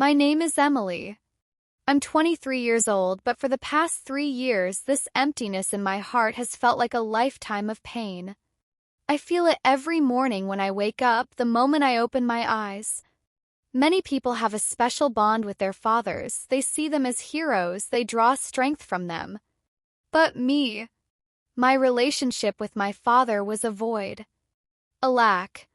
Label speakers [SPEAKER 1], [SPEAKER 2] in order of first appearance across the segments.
[SPEAKER 1] My name is Emily. I'm 23 years old, but for the past 3 years, this emptiness in my heart has felt like a lifetime of pain. I feel it every morning when I wake up, the moment I open my eyes. Many people have a special bond with their fathers. They see them as heroes, they draw strength from them. But me, my relationship with my father was a void. A lack.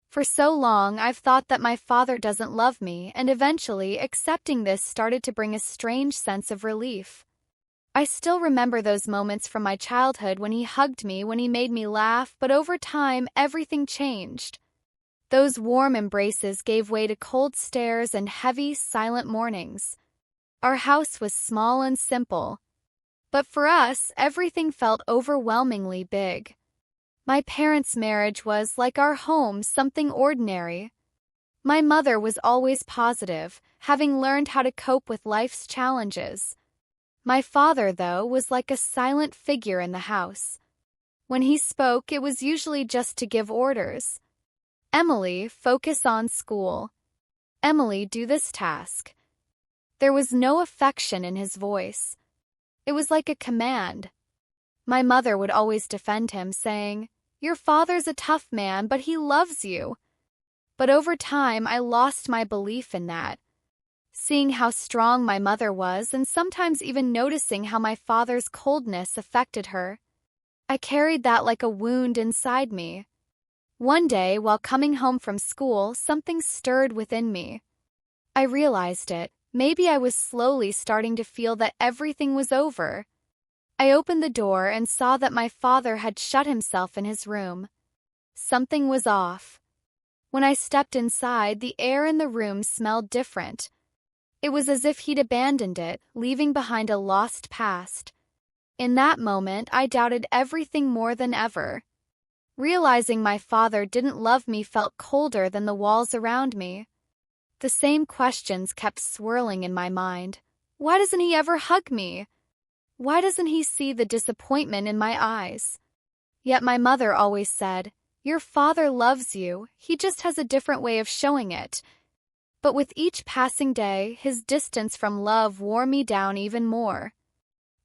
[SPEAKER 1] For so long, I've thought that my father doesn't love me, and eventually, accepting this started to bring a strange sense of relief. I still remember those moments from my childhood when he hugged me, when he made me laugh, but over time, everything changed. Those warm embraces gave way to cold stares and heavy, silent mornings. Our house was small and simple, but for us, everything felt overwhelmingly big. My parents' marriage was, like our home, something ordinary. My mother was always positive, having learned how to cope with life's challenges. My father, though, was like a silent figure in the house. When he spoke, it was usually just to give orders. Emily, focus on school. Emily, do this task. There was no affection in his voice. It was like a command. My mother would always defend him, saying, "Your father's a tough man, but he loves you." But over time, I lost my belief in that. Seeing how strong my mother was, and sometimes even noticing how my father's coldness affected her, I carried that like a wound inside me. One day, while coming home from school, something stirred within me. I realized it. Maybe I was slowly starting to feel that everything was over. I opened the door and saw that my father had shut himself in his room. Something was off. When I stepped inside, the air in the room smelled different. It was as if he'd abandoned it, leaving behind a lost past. In that moment, I doubted everything more than ever. Realizing my father didn't love me felt colder than the walls around me. The same questions kept swirling in my mind. Why doesn't he ever hug me? Why doesn't he see the disappointment in my eyes? Yet my mother always said, "Your father loves you, he just has a different way of showing it." But with each passing day, his distance from love wore me down even more.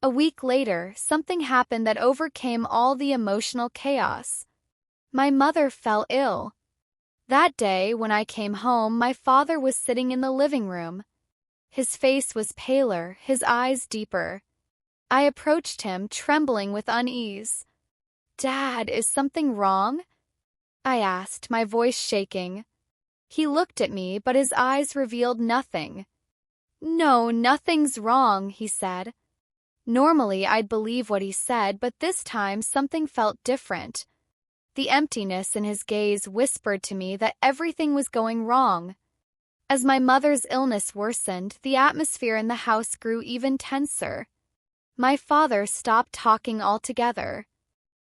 [SPEAKER 1] A week later, something happened that overcame all the emotional chaos. My mother fell ill. That day, when I came home, my father was sitting in the living room. His face was paler, his eyes deeper. I approached him, trembling with unease. "Dad, is something wrong?" I asked, my voice shaking. He looked at me, but his eyes revealed nothing. "No, nothing's wrong," he said. Normally, I'd believe what he said, but this time something felt different. The emptiness in his gaze whispered to me that everything was going wrong. As my mother's illness worsened, the atmosphere in the house grew even tenser. My father stopped talking altogether.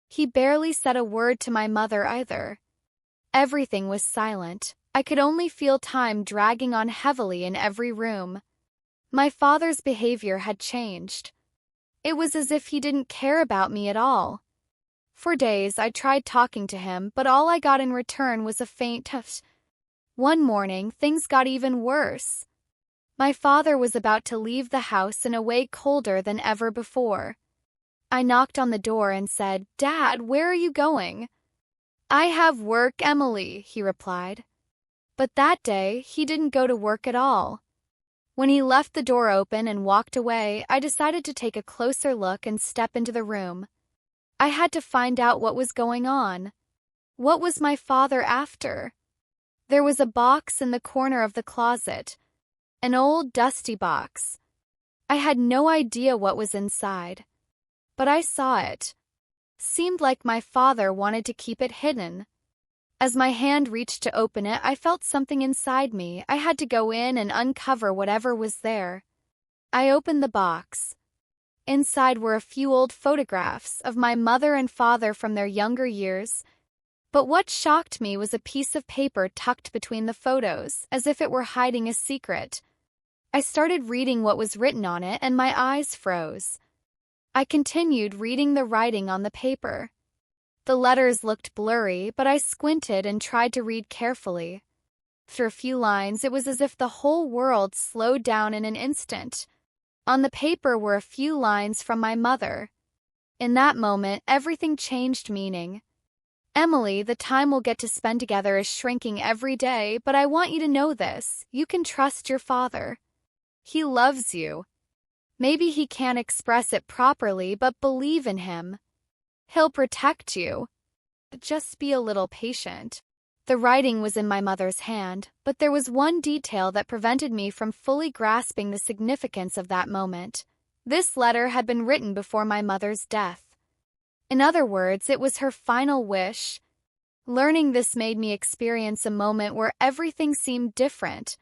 [SPEAKER 1] He barely said a word to my mother either. Everything was silent. I could only feel time dragging on heavily in every room. My father's behavior had changed. It was as if he didn't care about me at all. For days, I tried talking to him, but all I got in return was a faint tush. One morning, things got even worse. My father was about to leave the house in a way colder than ever before. I knocked on the door and said, "Dad, where are you going?" "I have work, Emily," he replied. But that day, he didn't go to work at all. When he left the door open and walked away, I decided to take a closer look and step into the room. I had to find out what was going on. What was my father after? There was a box in the corner of the closet. An old, dusty box. I had no idea what was inside. But I saw it. Seemed like my father wanted to keep it hidden. As my hand reached to open it, I felt something inside me. I had to go in and uncover whatever was there. I opened the box. Inside were a few old photographs of my mother and father from their younger years. But what shocked me was a piece of paper tucked between the photos, as if it were hiding a secret. I started reading what was written on it, and my eyes froze. I continued reading the writing on the paper. The letters looked blurry, but I squinted and tried to read carefully. After a few lines, it was as if the whole world slowed down in an instant. On the paper were a few lines from my mother. In that moment, everything changed meaning. Emily, the time we'll get to spend together is shrinking every day, but I want you to know this. You can trust your father. He loves you. Maybe he can't express it properly, but believe in him. He'll protect you. Just be a little patient. The writing was in my mother's hand, but there was one detail that prevented me from fully grasping the significance of that moment. This letter had been written before my mother's death. In other words, it was her final wish. Learning this made me experience a moment where everything seemed different.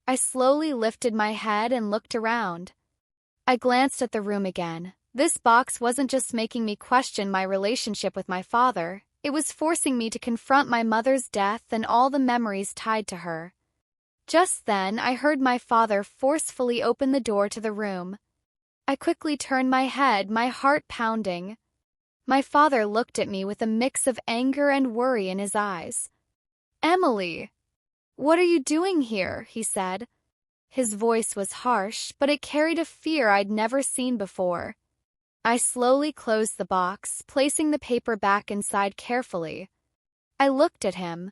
[SPEAKER 1] I slowly lifted my head and looked around. I glanced at the room again. This box wasn't just making me question my relationship with my father. It was forcing me to confront my mother's death and all the memories tied to her. Just then, I heard my father forcefully open the door to the room. I quickly turned my head, my heart pounding. My father looked at me with a mix of anger and worry in his eyes. "Emily, what are you doing here?" he said. His voice was harsh, but it carried a fear I'd never seen before. I slowly closed the box, placing the paper back inside carefully. I looked at him.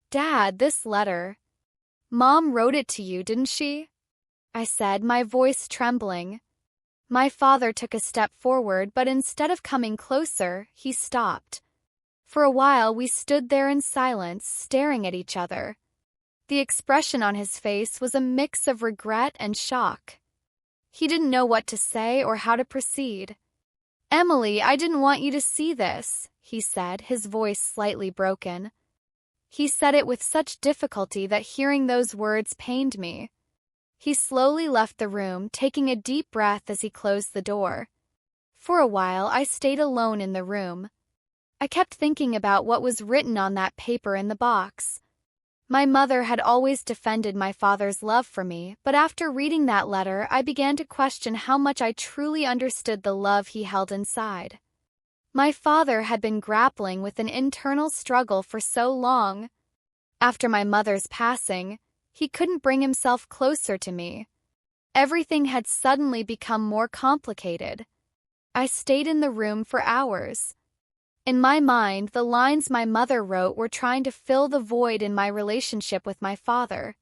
[SPEAKER 1] "Dad, this letter. Mom wrote it to you, didn't she?" I said, my voice trembling. My father took a step forward, but instead of coming closer, he stopped. For a while, we stood there in silence, staring at each other. The expression on his face was a mix of regret and shock. He didn't know what to say or how to proceed. "Emily, I didn't want you to see this," he said, his voice slightly broken. He said it with such difficulty that hearing those words pained me. He slowly left the room, taking a deep breath as he closed the door. For a while, I stayed alone in the room. I kept thinking about what was written on that paper in the box. My mother had always defended my father's love for me, but after reading that letter, I began to question how much I truly understood the love he held inside. My father had been grappling with an internal struggle for so long. After my mother's passing, he couldn't bring himself closer to me. Everything had suddenly become more complicated. I stayed in the room for hours. In my mind, the lines my mother wrote were trying to fill the void in my relationship with my father.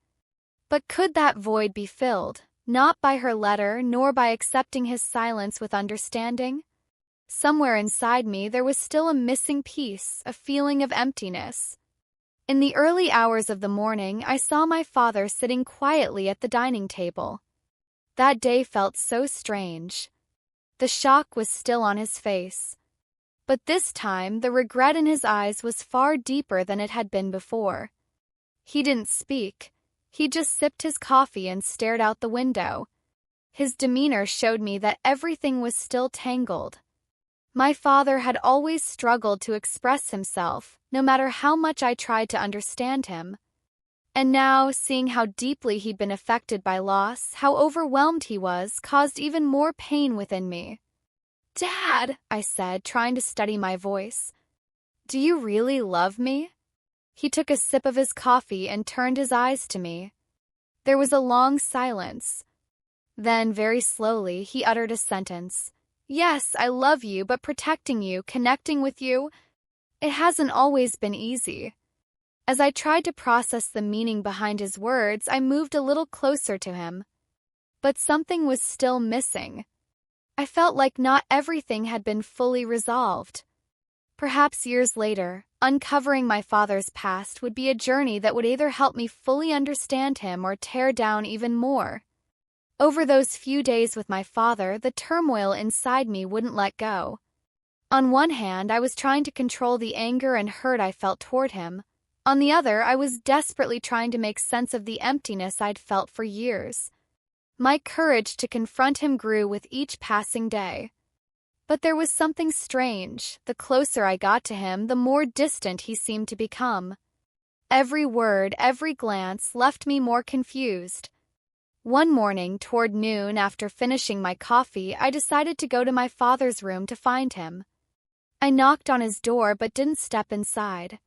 [SPEAKER 1] But could that void be filled, not by her letter nor by accepting his silence with understanding? Somewhere inside me there was still a missing piece, a feeling of emptiness. In the early hours of the morning, I saw my father sitting quietly at the dining table. That day felt so strange. The shock was still on his face. But this time, the regret in his eyes was far deeper than it had been before. He didn't speak. He just sipped his coffee and stared out the window. His demeanor showed me that everything was still tangled. My father had always struggled to express himself, no matter how much I tried to understand him. And now, seeing how deeply he'd been affected by loss, how overwhelmed he was, caused even more pain within me. "Dad," I said, trying to steady my voice. "Do you really love me?" He took a sip of his coffee and turned his eyes to me. There was a long silence. Then, very slowly, he uttered a sentence. "Yes, I love you, but protecting you, connecting with you, it hasn't always been easy." As I tried to process the meaning behind his words, I moved a little closer to him. But something was still missing. I felt like not everything had been fully resolved. Perhaps years later, uncovering my father's past would be a journey that would either help me fully understand him or tear down even more. Over those few days with my father, the turmoil inside me wouldn't let go. On one hand, I was trying to control the anger and hurt I felt toward him. On the other, I was desperately trying to make sense of the emptiness I'd felt for years. My courage to confront him grew with each passing day. But there was something strange. The closer I got to him, the more distant he seemed to become. Every word, every glance left me more confused. One morning, toward noon, after finishing my coffee, I decided to go to my father's room to find him. I knocked on his door but didn't step inside.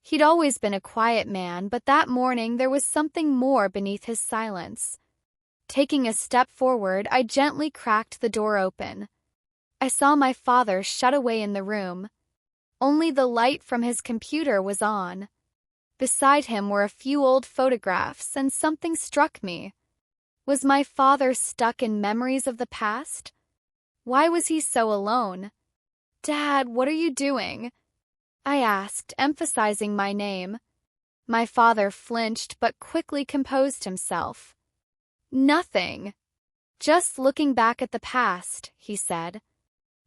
[SPEAKER 1] He'd always been a quiet man, but that morning there was something more beneath his silence. Taking a step forward, I gently cracked the door open. I saw my father shut away in the room. Only the light from his computer was on. Beside him were a few old photographs, and something struck me. Was my father stuck in memories of the past? Why was he so alone? "Dad, what are you doing?" I asked, emphasizing my name. My father flinched but quickly composed himself. "Nothing. Just looking back at the past," he said.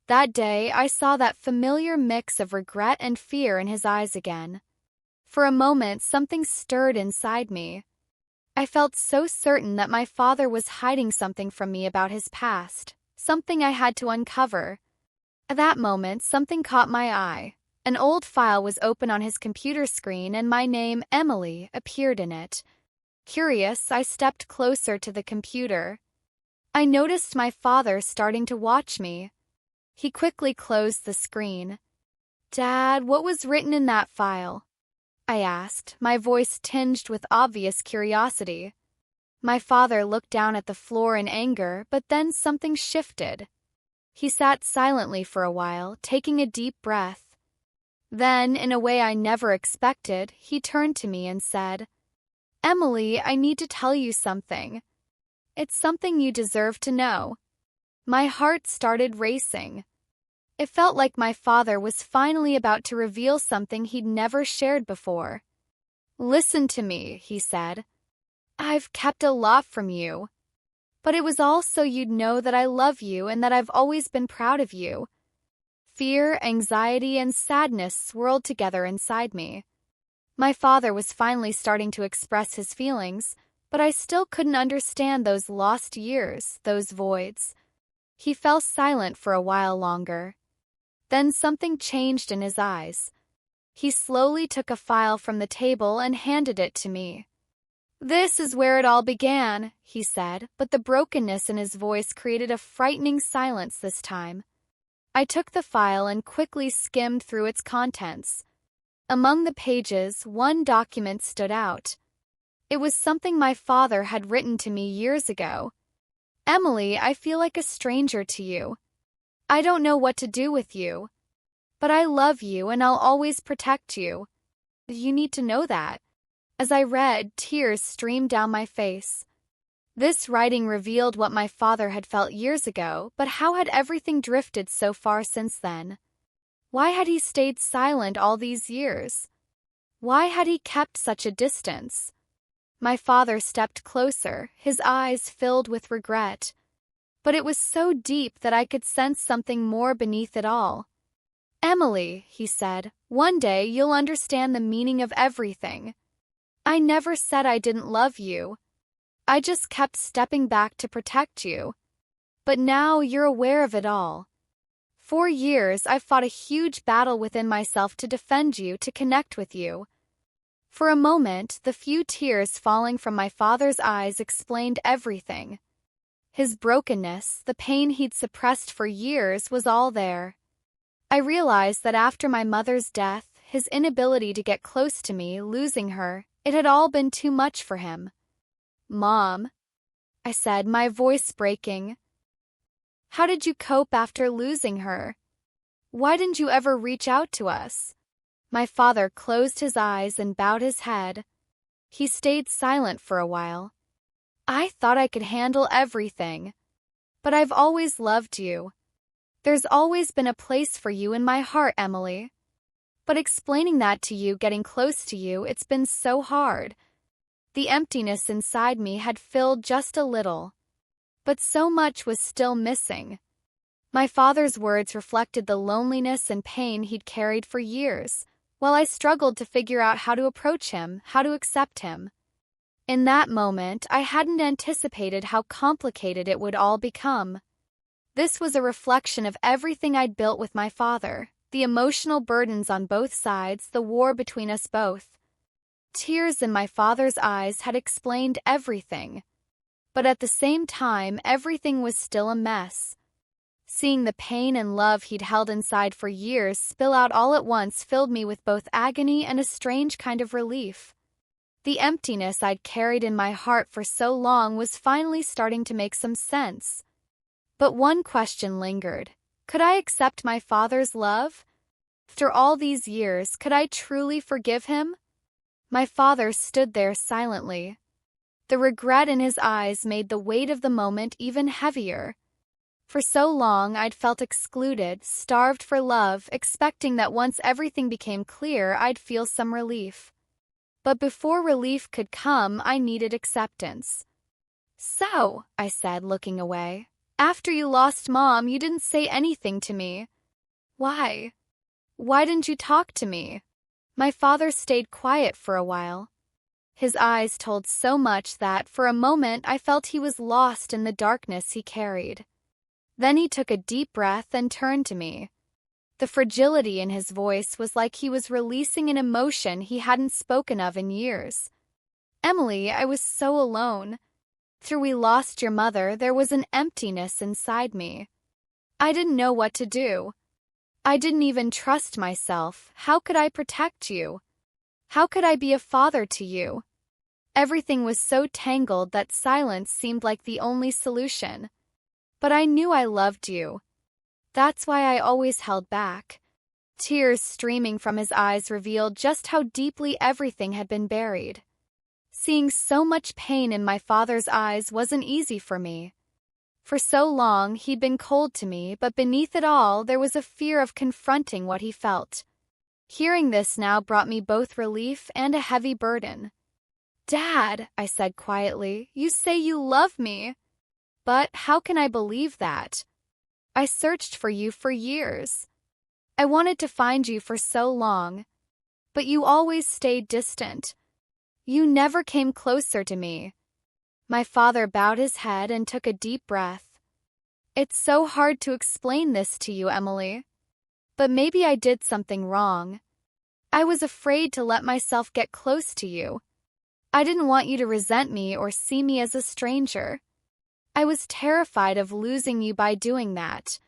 [SPEAKER 1] That day, I saw that familiar mix of regret and fear in his eyes again. For a moment, something stirred inside me. I felt so certain that my father was hiding something from me about his past, something I had to uncover. At that moment, something caught my eye. An old file was open on his computer screen, and my name, Emily, appeared in it. Curious, I stepped closer to the computer. I noticed my father starting to watch me. He quickly closed the screen. "Dad, what was written in that file?" I asked, my voice tinged with obvious curiosity. My father looked down at the floor in anger, but then something shifted. He sat silently for a while, taking a deep breath. Then, in a way I never expected, he turned to me and said, "Emily, I need to tell you something. It's something you deserve to know." My heart started racing. It felt like my father was finally about to reveal something he'd never shared before. "Listen to me," he said. "I've kept a lot from you. But it was all so you'd know that I love you and that I've always been proud of you." Fear, anxiety, and sadness swirled together inside me. My father was finally starting to express his feelings, but I still couldn't understand those lost years, those voids. He fell silent for a while longer. Then something changed in his eyes. He slowly took a file from the table and handed it to me. "This is where it all began," he said, but the brokenness in his voice created a frightening silence this time. I took the file and quickly skimmed through its contents. Among the pages, one document stood out. It was something my father had written to me years ago. "Emily, I feel like a stranger to you. I don't know what to do with you. But I love you and I'll always protect you. You need to know that." As I read, tears streamed down my face. This writing revealed what my father had felt years ago, but how had everything drifted so far since then? Why had he stayed silent all these years? Why had he kept such a distance? My father stepped closer, his eyes filled with regret. But it was so deep that I could sense something more beneath it all. "Emily," he said, "one day you'll understand the meaning of everything. I never said I didn't love you. I just kept stepping back to protect you. But now you're aware of it all. For years, I've fought a huge battle within myself to defend you, to connect with you." For a moment, the few tears falling from my father's eyes explained everything. His brokenness, the pain he'd suppressed for years, was all there. I realized that after my mother's death, his inability to get close to me, losing her, it had all been too much for him. "Mom," I said, my voice breaking, "how did you cope after losing her? Why didn't you ever reach out to us?" My father closed his eyes and bowed his head. He stayed silent for a while. "I thought I could handle everything. But I've always loved you. There's always been a place for you in my heart, Emily. But explaining that to you, getting close to you, it's been so hard. The emptiness inside me had filled just a little. But so much was still missing." My father's words reflected the loneliness and pain he'd carried for years, while I struggled to figure out how to approach him, how to accept him. In that moment, I hadn't anticipated how complicated it would all become. This was a reflection of everything I'd built with my father, the emotional burdens on both sides, the war between us both. Tears in my father's eyes had explained everything. But at the same time, everything was still a mess. Seeing the pain and love he'd held inside for years spill out all at once filled me with both agony and a strange kind of relief. The emptiness I'd carried in my heart for so long was finally starting to make some sense. But one question lingered. Could I accept my father's love? After all these years, could I truly forgive him? My father stood there silently. The regret in his eyes made the weight of the moment even heavier. For so long I'd felt excluded, starved for love, expecting that once everything became clear I'd feel some relief. But before relief could come, I needed acceptance. "So," I said, looking away, "after you lost Mom, you didn't say anything to me. Why? Why didn't you talk to me?" My father stayed quiet for a while. His eyes told so much that, for a moment, I felt he was lost in the darkness he carried. Then he took a deep breath and turned to me. The fragility in his voice was like he was releasing an emotion he hadn't spoken of in years. "Emily, I was so alone. After we lost your mother, there was an emptiness inside me. I didn't know what to do. I didn't even trust myself. How could I protect you? How could I be a father to you? Everything was so tangled that silence seemed like the only solution. But I knew I loved you. That's why I always held back." Tears streaming from his eyes revealed just how deeply everything had been buried. Seeing so much pain in my father's eyes wasn't easy for me. For so long, he'd been cold to me, but beneath it all, there was a fear of confronting what he felt. Hearing this now brought me both relief and a heavy burden. "Dad," I said quietly, "you say you love me. But how can I believe that? I searched for you for years. I wanted to find you for so long. But you always stayed distant. You never came closer to me." My father bowed his head and took a deep breath. "It's so hard to explain this to you, Emily. But maybe I did something wrong. I was afraid to let myself get close to you. I didn't want you to resent me or see me as a stranger. I was terrified of losing you by doing that.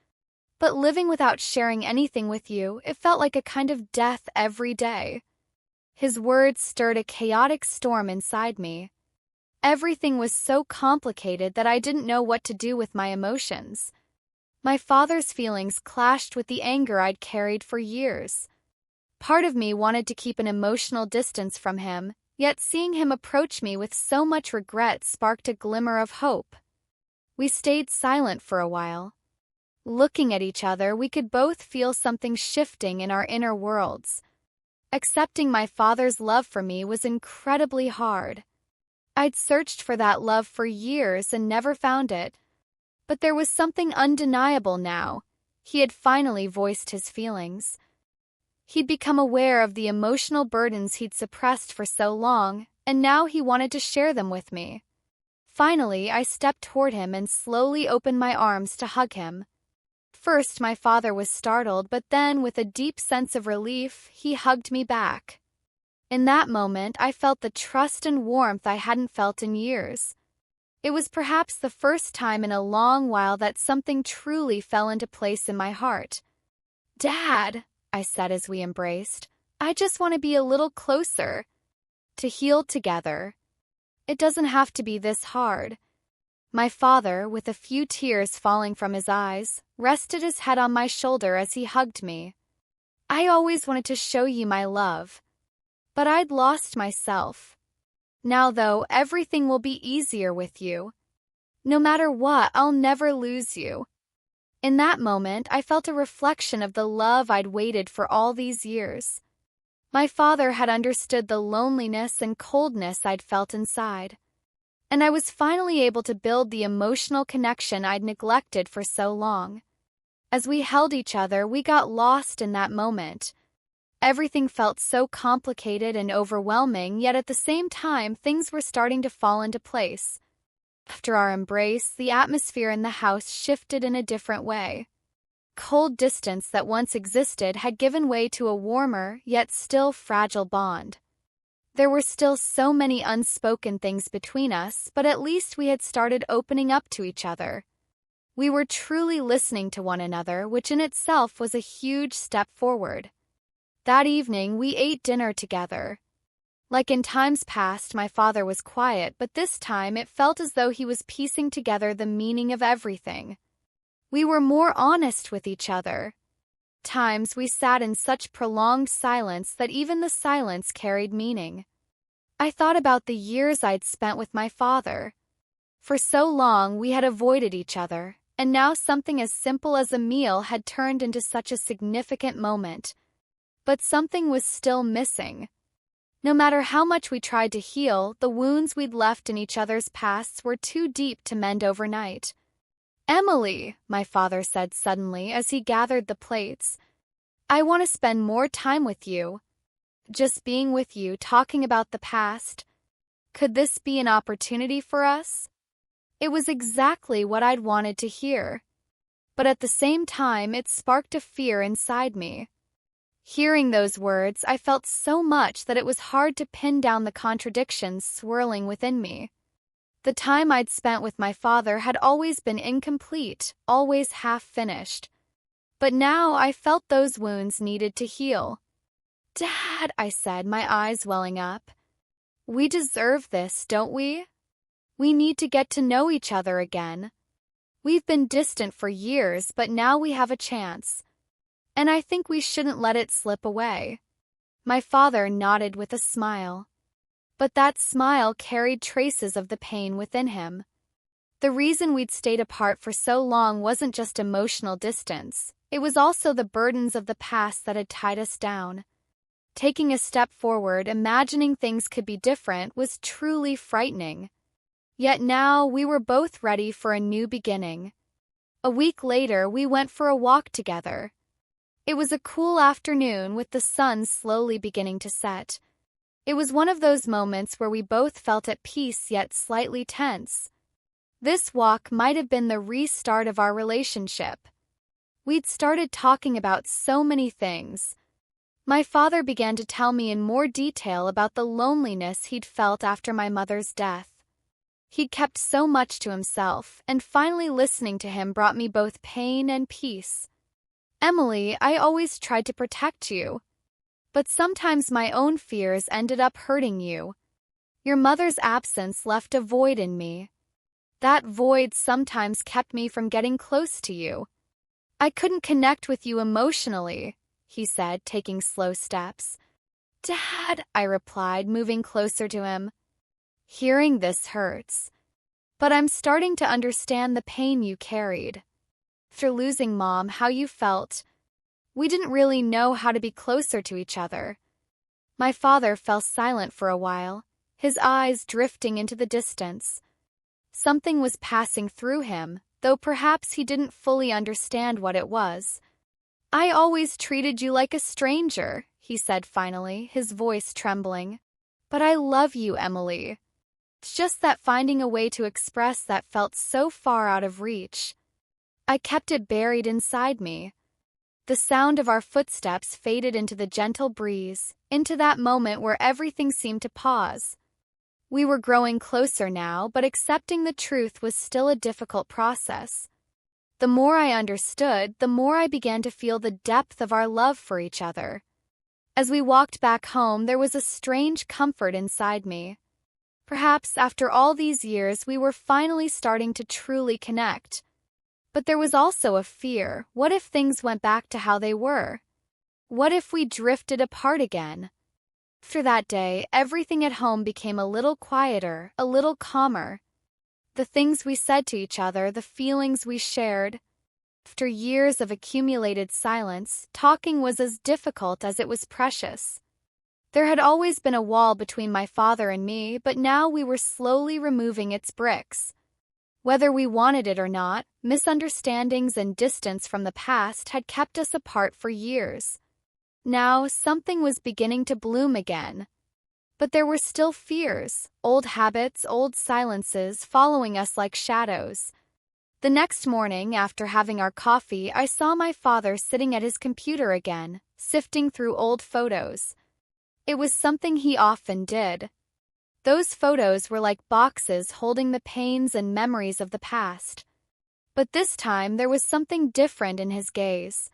[SPEAKER 1] But living without sharing anything with you, it felt like a kind of death every day." His words stirred a chaotic storm inside me. Everything was so complicated that I didn't know what to do with my emotions. My father's feelings clashed with the anger I'd carried for years. Part of me wanted to keep an emotional distance from him, yet seeing him approach me with so much regret sparked a glimmer of hope. We stayed silent for a while. Looking at each other, we could both feel something shifting in our inner worlds. Accepting my father's love for me was incredibly hard. I'd searched for that love for years and never found it. But there was something undeniable now. He had finally voiced his feelings. He'd become aware of the emotional burdens he'd suppressed for so long, and now he wanted to share them with me. Finally, I stepped toward him and slowly opened my arms to hug him. First, my father was startled, but then, with a deep sense of relief, he hugged me back. In that moment, I felt the trust and warmth I hadn't felt in years. It was perhaps the first time in a long while that something truly fell into place in my heart. "Dad," I said as we embraced, "I just want to be a little closer. To heal together. It doesn't have to be this hard." My father, with a few tears falling from his eyes, rested his head on my shoulder as he hugged me. "I always wanted to show you my love. But I'd lost myself. Now, though, everything will be easier with you. No matter what, I'll never lose you." In that moment, I felt a reflection of the love I'd waited for all these years. My father had understood the loneliness and coldness I'd felt inside. And I was finally able to build the emotional connection I'd neglected for so long. As we held each other, we got lost in that moment. Everything felt so complicated and overwhelming, yet at the same time, things were starting to fall into place. After our embrace, the atmosphere in the house shifted in a different way. Cold distance that once existed had given way to a warmer, yet still fragile bond. There were still so many unspoken things between us, but at least we had started opening up to each other. We were truly listening to one another, which in itself was a huge step forward. That evening, we ate dinner together. Like in times past, my father was quiet, but this time it felt as though he was piecing together the meaning of everything. We were more honest with each other. Times we sat in such prolonged silence that even the silence carried meaning. I thought about the years I'd spent with my father. For so long we had avoided each other, and now something as simple as a meal had turned into such a significant moment. But something was still missing. No matter how much we tried to heal, the wounds we'd left in each other's pasts were too deep to mend overnight. "Emily," my father said suddenly as he gathered the plates, "I want to spend more time with you. Just being with you, talking about the past. Could this be an opportunity for us?" It was exactly what I'd wanted to hear. But at the same time, it sparked a fear inside me. Hearing those words, I felt so much that it was hard to pin down the contradictions swirling within me. The time I'd spent with my father had always been incomplete, always half-finished. But now I felt those wounds needed to heal. "Dad," I said, my eyes welling up. "We deserve this, don't we? We need to get to know each other again. We've been distant for years, but now we have a chance. And I think we shouldn't let it slip away." My father nodded with a smile. But that smile carried traces of the pain within him. The reason we'd stayed apart for so long wasn't just emotional distance. It was also the burdens of the past that had tied us down. Taking a step forward, imagining things could be different, was truly frightening. Yet now we were both ready for a new beginning. A week later, we went for a walk together. It was a cool afternoon with the sun slowly beginning to set. It was one of those moments where we both felt at peace yet slightly tense. This walk might have been the restart of our relationship. We'd started talking about so many things. My father began to tell me in more detail about the loneliness he'd felt after my mother's death. He'd kept so much to himself, and finally listening to him brought me both pain and peace. "Emily, I always tried to protect you. But sometimes my own fears ended up hurting you. Your mother's absence left a void in me. That void sometimes kept me from getting close to you. I couldn't connect with you emotionally," he said, taking slow steps. "Dad," I replied, moving closer to him. "Hearing this hurts. But I'm starting to understand the pain you carried. After losing Mom, how you felt. We didn't really know how to be closer to each other." My father fell silent for a while, his eyes drifting into the distance. Something was passing through him, though perhaps he didn't fully understand what it was. "I always treated you like a stranger," he said finally, his voice trembling. "But I love you, Emily. It's just that finding a way to express that felt so far out of reach. I kept it buried inside me." The sound of our footsteps faded into the gentle breeze, into that moment where everything seemed to pause. We were growing closer now, but accepting the truth was still a difficult process. The more I understood, the more I began to feel the depth of our love for each other. As we walked back home, there was a strange comfort inside me. Perhaps after all these years, we were finally starting to truly connect. But there was also a fear. What if things went back to how they were? What if we drifted apart again? After that day, everything at home became a little quieter, a little calmer. The things we said to each other, the feelings we shared. After years of accumulated silence, talking was as difficult as it was precious. There had always been a wall between my father and me, but now we were slowly removing its bricks. Whether we wanted it or not, misunderstandings and distance from the past had kept us apart for years. Now, something was beginning to bloom again. But there were still fears, old habits, old silences following us like shadows. The next morning, after having our coffee, I saw my father sitting at his computer again, sifting through old photos. It was something he often did. Those photos were like boxes holding the pains and memories of the past. But this time there was something different in his gaze.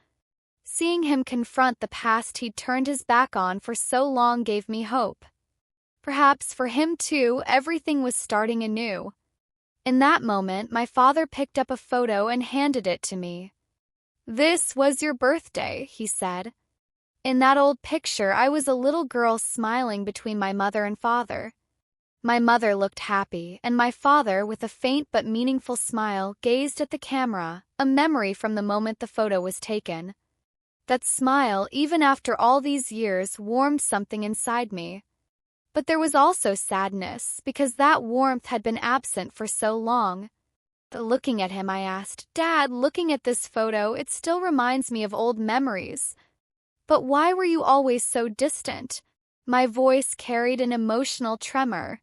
[SPEAKER 1] Seeing him confront the past he'd turned his back on for so long gave me hope. Perhaps for him too, everything was starting anew. In that moment, my father picked up a photo and handed it to me. "This was your birthday," he said. In that old picture, I was a little girl smiling between my mother and father. My mother looked happy, and my father, with a faint but meaningful smile, gazed at the camera, a memory from the moment the photo was taken. That smile, even after all these years, warmed something inside me. But there was also sadness, because that warmth had been absent for so long. Looking at him, I asked, "Dad, looking at this photo, it still reminds me of old memories. But why were you always so distant?" My voice carried an emotional tremor.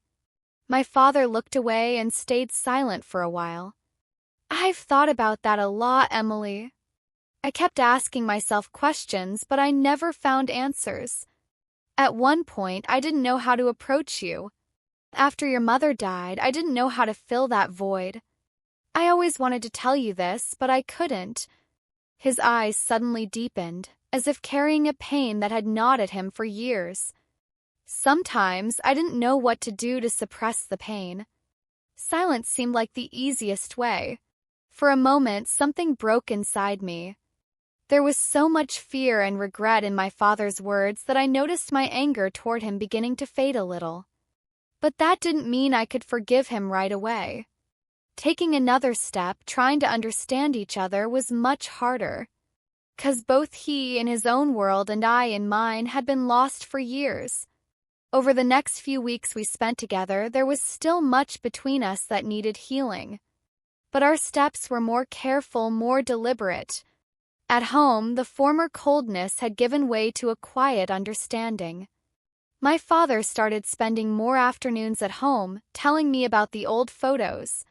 [SPEAKER 1] My father looked away and stayed silent for a while. "I've thought about that a lot, Emily. I kept asking myself questions, but I never found answers. At one point, I didn't know how to approach you. After your mother died, I didn't know how to fill that void. I always wanted to tell you this, but I couldn't." His eyes suddenly deepened, as if carrying a pain that had gnawed at him for years. Sometimes I didn't know what to do to suppress the pain. Silence seemed like the easiest way. For a moment, something broke inside me. There was so much fear and regret in my father's words that I noticed my anger toward him beginning to fade a little. But that didn't mean I could forgive him right away. Taking another step, trying to understand each other, was much harder. 'Cause both he in his own world and I in mine had been lost for years. Over the next few weeks we spent together, there was still much between us that needed healing. But our steps were more careful, more deliberate. At home, the former coldness had given way to a quiet understanding. My father started spending more afternoons at home, telling me about the old photos.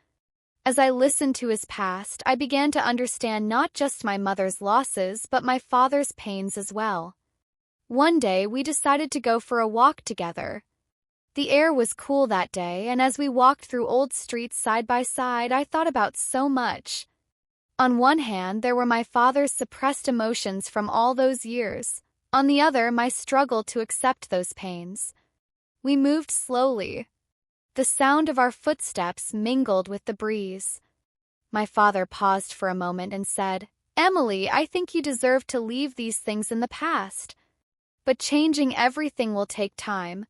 [SPEAKER 1] As I listened to his past, I began to understand not just my mother's losses, but my father's pains as well. One day, we decided to go for a walk together. The air was cool that day, and as we walked through old streets side by side, I thought about so much. On one hand, there were my father's suppressed emotions from all those years. On the other, my struggle to accept those pains. We moved slowly. The sound of our footsteps mingled with the breeze. My father paused for a moment and said, "Emily, I think you deserve to leave these things in the past. But changing everything will take time.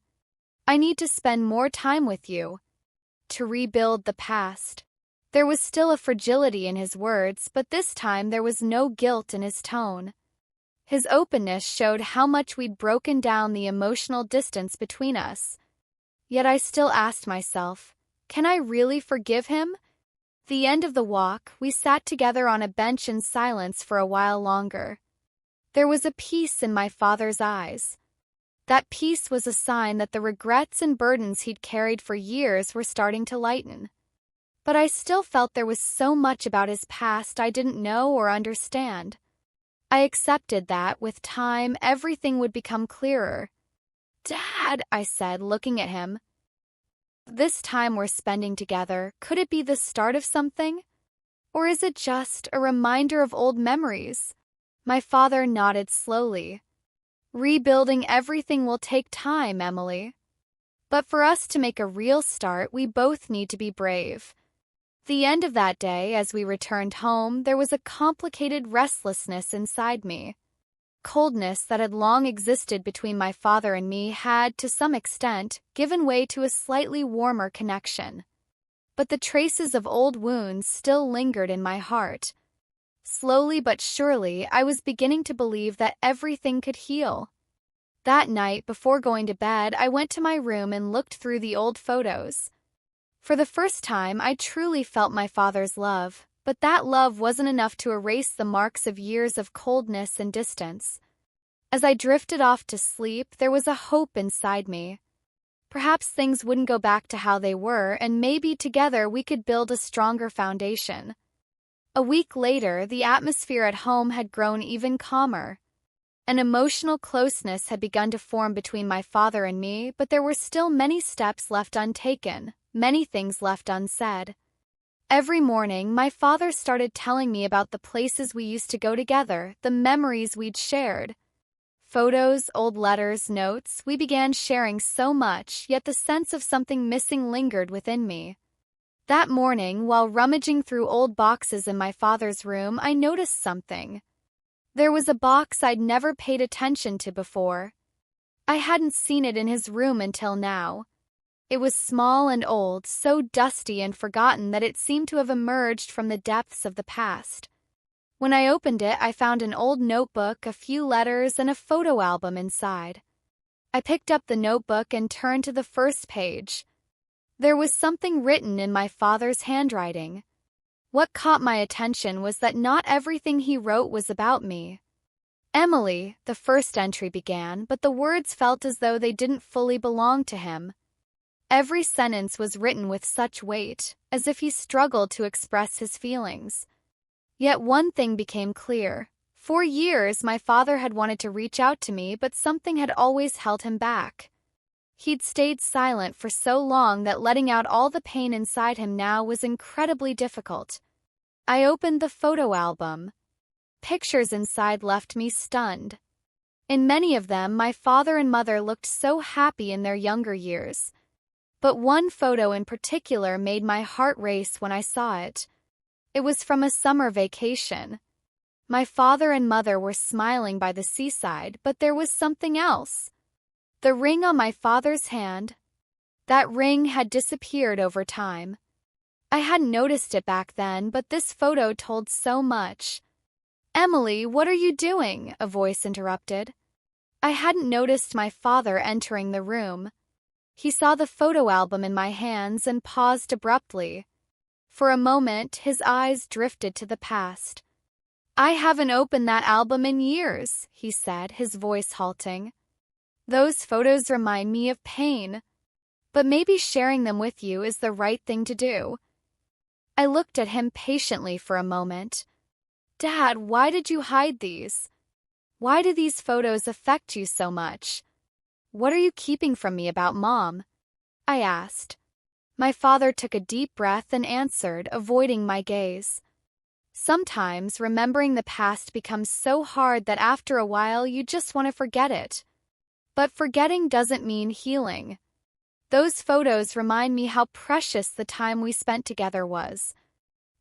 [SPEAKER 1] I need to spend more time with you. To rebuild the past." There was still a fragility in his words, but this time there was no guilt in his tone. His openness showed how much we'd broken down the emotional distance between us. Yet I still asked myself, can I really forgive him? The end of the walk, we sat together on a bench in silence for a while longer. There was a peace in my father's eyes. That peace was a sign that the regrets and burdens he'd carried for years were starting to lighten. But I still felt there was so much about his past I didn't know or understand. I accepted that, with time, everything would become clearer. "Dad," I said, looking at him, "this time we're spending together, could it be the start of something? Or is it just a reminder of old memories?" My father nodded slowly. "Rebuilding everything will take time, Emily. But for us to make a real start, we both need to be brave." The end of that day, as we returned home, there was a complicated restlessness inside me. Coldness that had long existed between my father and me had, to some extent, given way to a slightly warmer connection. But the traces of old wounds still lingered in my heart. Slowly but surely, I was beginning to believe that everything could heal. That night, before going to bed, I went to my room and looked through the old photos. For the first time, I truly felt my father's love, but that love wasn't enough to erase the marks of years of coldness and distance. As I drifted off to sleep, there was a hope inside me. Perhaps things wouldn't go back to how they were, and maybe together we could build a stronger foundation. A week later, the atmosphere at home had grown even calmer. An emotional closeness had begun to form between my father and me, but there were still many steps left untaken, many things left unsaid. Every morning, my father started telling me about the places we used to go together, the memories we'd shared. Photos, old letters, notes, we began sharing so much, yet the sense of something missing lingered within me. That morning, while rummaging through old boxes in my father's room, I noticed something. There was a box I'd never paid attention to before. I hadn't seen it in his room until now. It was small and old, so dusty and forgotten that it seemed to have emerged from the depths of the past. When I opened it, I found an old notebook, a few letters, and a photo album inside. I picked up the notebook and turned to the first page. There was something written in my father's handwriting. What caught my attention was that not everything he wrote was about me. Emily, the first entry began, but the words felt as though they didn't fully belong to him. Every sentence was written with such weight, as if he struggled to express his feelings. Yet one thing became clear. For years, my father had wanted to reach out to me, but something had always held him back. He'd stayed silent for so long that letting out all the pain inside him now was incredibly difficult. I opened the photo album. Pictures inside left me stunned. In many of them, my father and mother looked so happy in their younger years. But one photo in particular made my heart race when I saw it. It was from a summer vacation. My father and mother were smiling by the seaside, but there was something else. The ring on my father's hand. That ring had disappeared over time. I hadn't noticed it back then, but this photo told so much. "Emily, what are you doing?" a voice interrupted. I hadn't noticed my father entering the room. He saw the photo album in my hands and paused abruptly. For a moment, his eyes drifted to the past. "I haven't opened that album in years," he said, his voice halting. "Those photos remind me of pain, but maybe sharing them with you is the right thing to do." I looked at him patiently for a moment. "Dad, why did you hide these? Why do these photos affect you so much? What are you keeping from me about Mom?" I asked. My father took a deep breath and answered, avoiding my gaze. "Sometimes remembering the past becomes so hard that after a while you just want to forget it. But forgetting doesn't mean healing. Those photos remind me how precious the time we spent together was.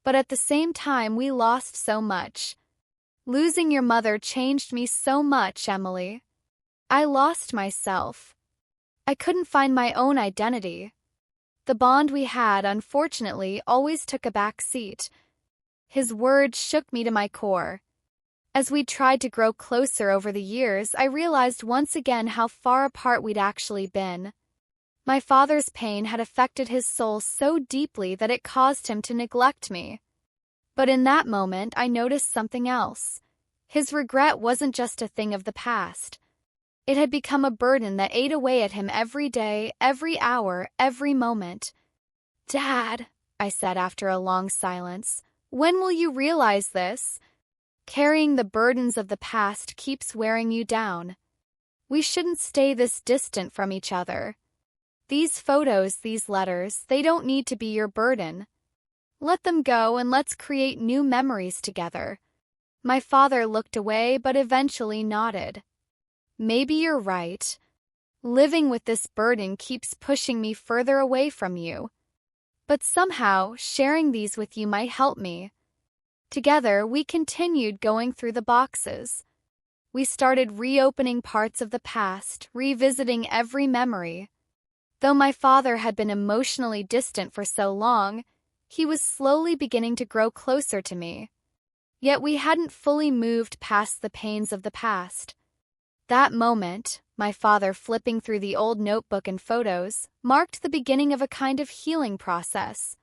[SPEAKER 1] But at the same time, we lost so much. Losing your mother changed me so much, Emily. I lost myself. I couldn't find my own identity. The bond we had, unfortunately, always took a back seat." His words shook me to my core. As we tried to grow closer over the years, I realized once again how far apart we'd actually been. My father's pain had affected his soul so deeply that it caused him to neglect me. But in that moment, I noticed something else. His regret wasn't just a thing of the past. It had become a burden that ate away at him every day, every hour, every moment. "Dad," I said after a long silence, "when will you realize this? Carrying the burdens of the past keeps wearing you down. We shouldn't stay this distant from each other. These photos, these letters, they don't need to be your burden. Let them go and let's create new memories together." My father looked away but eventually nodded. "Maybe you're right. Living with this burden keeps pushing me further away from you. But somehow, sharing these with you might help me." Together, we continued going through the boxes. We started reopening parts of the past, revisiting every memory. Though my father had been emotionally distant for so long, he was slowly beginning to grow closer to me. Yet we hadn't fully moved past the pains of the past. That moment, my father flipping through the old notebook and photos, marked the beginning of a kind of healing process.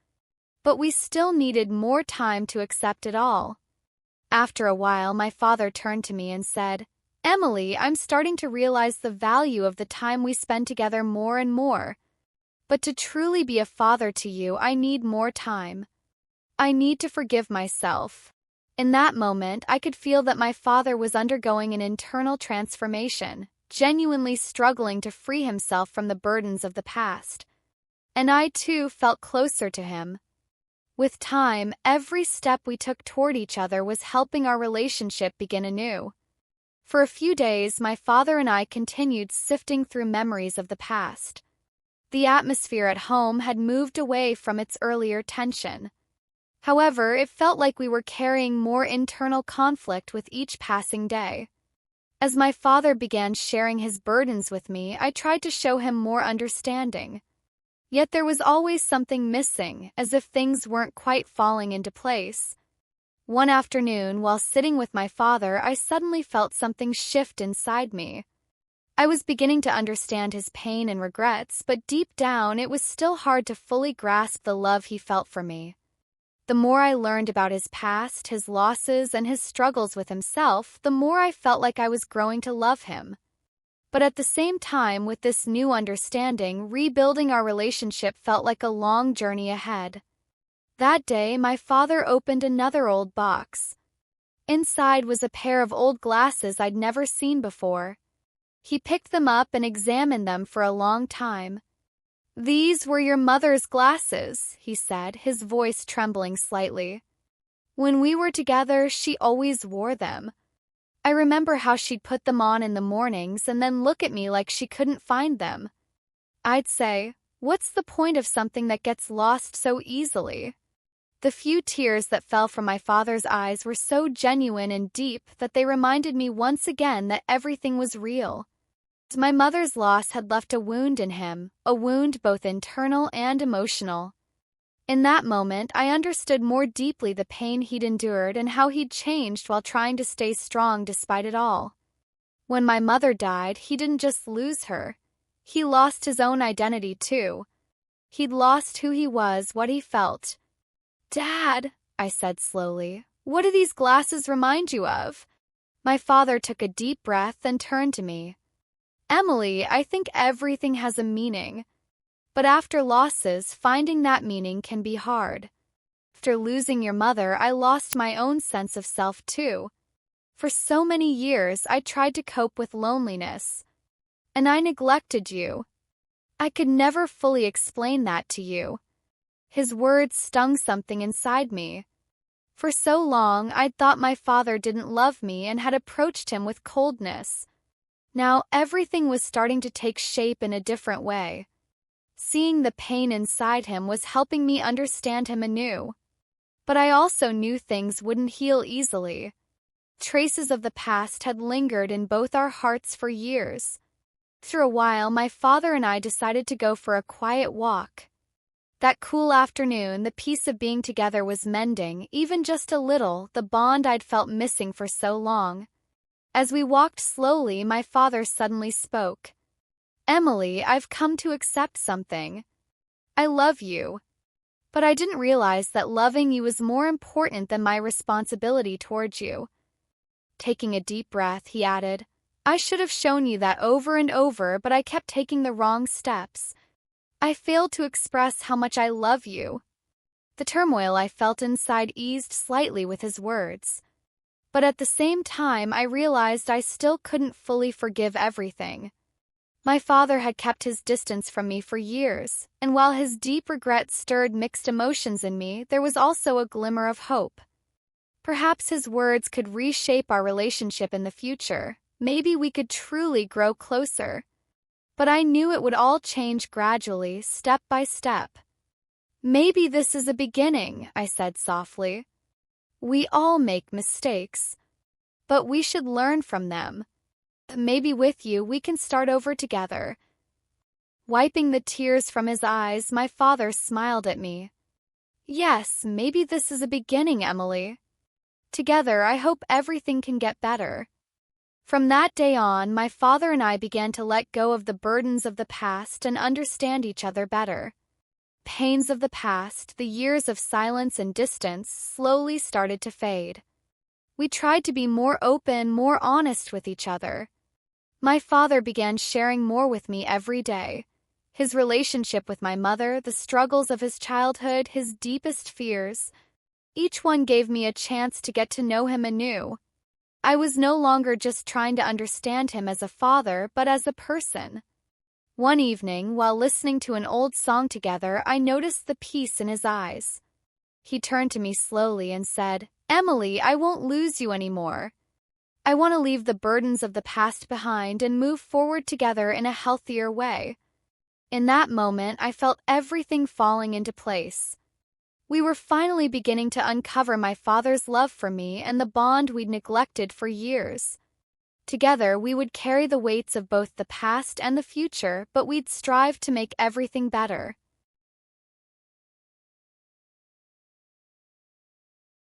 [SPEAKER 1] But we still needed more time to accept it all. After a while, my father turned to me and said, "Emily, I'm starting to realize the value of the time we spend together more and more. But to truly be a father to you, I need more time. I need to forgive myself." In that moment, I could feel that my father was undergoing an internal transformation, genuinely struggling to free himself from the burdens of the past. And I, too, felt closer to him. With time, every step we took toward each other was helping our relationship begin anew. For a few days, my father and I continued sifting through memories of the past. The atmosphere at home had moved away from its earlier tension. However, it felt like we were carrying more internal conflict with each passing day. As my father began sharing his burdens with me, I tried to show him more understanding. Yet there was always something missing, as if things weren't quite falling into place. One afternoon, while sitting with my father, I suddenly felt something shift inside me. I was beginning to understand his pain and regrets, but deep down it was still hard to fully grasp the love he felt for me. The more I learned about his past, his losses, and his struggles with himself, the more I felt like I was growing to love him. But at the same time, with this new understanding, rebuilding our relationship felt like a long journey ahead. That day, my father opened another old box. Inside was a pair of old glasses I'd never seen before. He picked them up and examined them for a long time. "These were your mother's glasses," he said, his voice trembling slightly. "When we were together, she always wore them. I remember how she'd put them on in the mornings and then look at me like she couldn't find them. I'd say, 'What's the point of something that gets lost so easily?'" The few tears that fell from my father's eyes were so genuine and deep that they reminded me once again that everything was real. My mother's loss had left a wound in him, a wound both internal and emotional. In that moment, I understood more deeply the pain he'd endured and how he'd changed while trying to stay strong despite it all. When my mother died, he didn't just lose her. He lost his own identity too. He'd lost who he was, what he felt. "Dad," I said slowly, "what do these glasses remind you of?" My father took a deep breath and turned to me. "Emily, I think everything has a meaning. But after losses, finding that meaning can be hard. After losing your mother, I lost my own sense of self too. For so many years, I tried to cope with loneliness. And I neglected you. I could never fully explain that to you." His words stung something inside me. For so long, I'd thought my father didn't love me and had approached him with coldness. Now, everything was starting to take shape in a different way. Seeing the pain inside him was helping me understand him anew. But I also knew things wouldn't heal easily. Traces of the past had lingered in both our hearts for years. After a while, my father and I decided to go for a quiet walk. That cool afternoon, the peace of being together was mending, even just a little, the bond I'd felt missing for so long. As we walked slowly, my father suddenly spoke. "Emily, I've come to accept something. I love you. But I didn't realize that loving you was more important than my responsibility towards you." Taking a deep breath, he added, "I should have shown you that over and over, but I kept taking the wrong steps. I failed to express how much I love you." The turmoil I felt inside eased slightly with his words. But at the same time, I realized I still couldn't fully forgive everything. My father had kept his distance from me for years, and while his deep regret stirred mixed emotions in me, there was also a glimmer of hope. Perhaps his words could reshape our relationship in the future. Maybe we could truly grow closer. But I knew it would all change gradually, step by step. "Maybe this is a beginning," I said softly. "We all make mistakes, but we should learn from them. Maybe with you we can start over together." Wiping the tears from his eyes, my father smiled at me. "Yes, maybe this is a beginning, Emily. Together, I hope everything can get better." From that day on, my father and I began to let go of the burdens of the past and understand each other better. Pains of the past, the years of silence and distance, slowly started to fade. We tried to be more open, more honest with each other. My father began sharing more with me every day. His relationship with my mother, the struggles of his childhood, his deepest fears. Each one gave me a chance to get to know him anew. I was no longer just trying to understand him as a father, but as a person. One evening, while listening to an old song together, I noticed the peace in his eyes. He turned to me slowly and said, "Emily, I won't lose you anymore. I want to leave the burdens of the past behind and move forward together in a healthier way." In that moment, I felt everything falling into place. We were finally beginning to uncover my father's love for me and the bond we'd neglected for years. Together, we would carry the weights of both the past and the future, but we'd strive to make everything better.